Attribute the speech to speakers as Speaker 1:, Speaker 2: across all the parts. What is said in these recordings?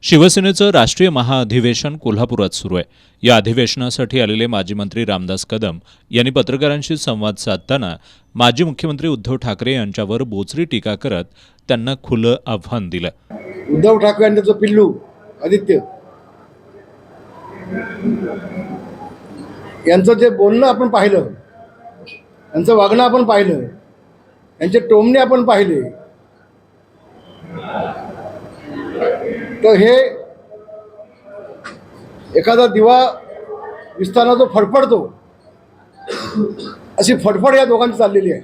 Speaker 1: शिवसेनेचं राष्ट्रीय महाअधिवेशन कोल्हापुरात सुरू आहे। या अधिवेशनासाठी आलेले माजी मंत्री रामदास कदम यांनी पत्रकारांशी संवाद साधताना माजी मुख्यमंत्री उद्धव ठाकरे यांच्यावर बोचरी टीका करत त्यांना खुलं आव्हान दिलं।
Speaker 2: उद्धव ठाकरे यांचं पिल्लू आदित्य यांचं जे बोलणं आपण पाहिलं, यांचं वागणं आपण पाहिलं, यांचे टोमणे आपण पाहिले, तर हे एखादा दिवा विसताना जो फडफडतो अशी फडफड या दोघांची चाललेली आहे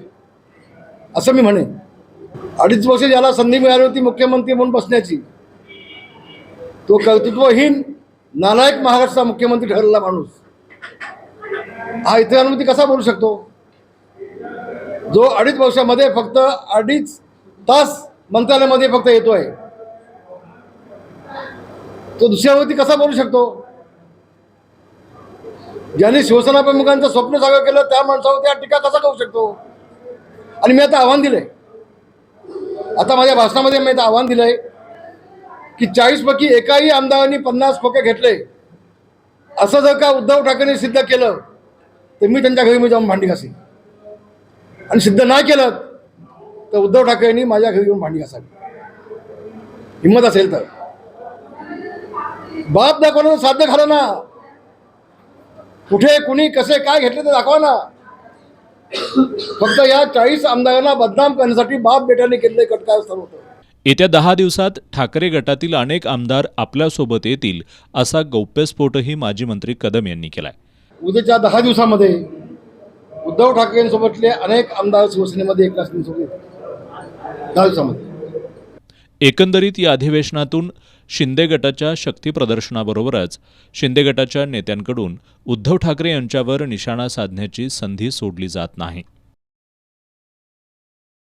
Speaker 2: असं मी म्हणेन। 2.5 वर्ष ज्याला संधी मिळाली होती मुख्यमंत्री म्हणून बसण्याची, तो कर्तृत्वहीन नालायक महाराष्ट्राचा मुख्यमंत्री ठरलेला माणूस हा इतरांवरती कसा बोलू शकतो? जो 2.5 वर्षामध्ये फक्त 2.5 तास मंत्रालयामध्ये फक्त येतोय, तो दुसऱ्यावरती कसा बोलू शकतो? ज्यांनी शिवसेना प्रमुखांचं स्वप्न साकार केलं त्या माणसावरती हा टीका कसा करू शकतो? आणि मी आता आव्हान दिलंय, आता माझ्या भाषणामध्ये मी आता आव्हान दिलंय की 40 पैकी एकाही आमदारांनी 50 खोके घेतले असं जर का उद्धव ठाकरेंनी सिद्ध केलं तर मी त्यांच्या घरी जाऊन भांडी घासेन, आणि सिद्ध नाही केलं तर उद्धव ठाकरेंनी माझ्या घरी येऊन भांडी घासावी, हिंमत असेल तर। बाप दाखवणं साध्य झालं ना, कुठे कुणी कसे काय घेतले ते दाखवा ना। फक्त या 40 आमदारांना बदनाम करण्यासाठी बाप बेटाने केलेलं कटकारस्थान होतं।
Speaker 1: येत्या 10 दिवसात ठाकरे गटातील अनेक आमदार आपल्यासोबत येतील असा गौप्यस्फोटही माजी मंत्री कदम यांनी केलाय।
Speaker 2: उद्याच्या 10 दिवसामध्ये उद्धव ठाकरेंसोबतले अनेक आमदार शिवसेनेमध्ये एकाच सोबत 10 दिवसामध्ये।
Speaker 1: एकंदरीत या अधिवेशनातून शिंदे गटाच्या शक्ती प्रदर्शनाबरोबरच शिंदे गटाच्या नेत्यांकडून उद्धव ठाकरे यांच्यावर निशाणा साधण्याची संधी सोडली जात नाही।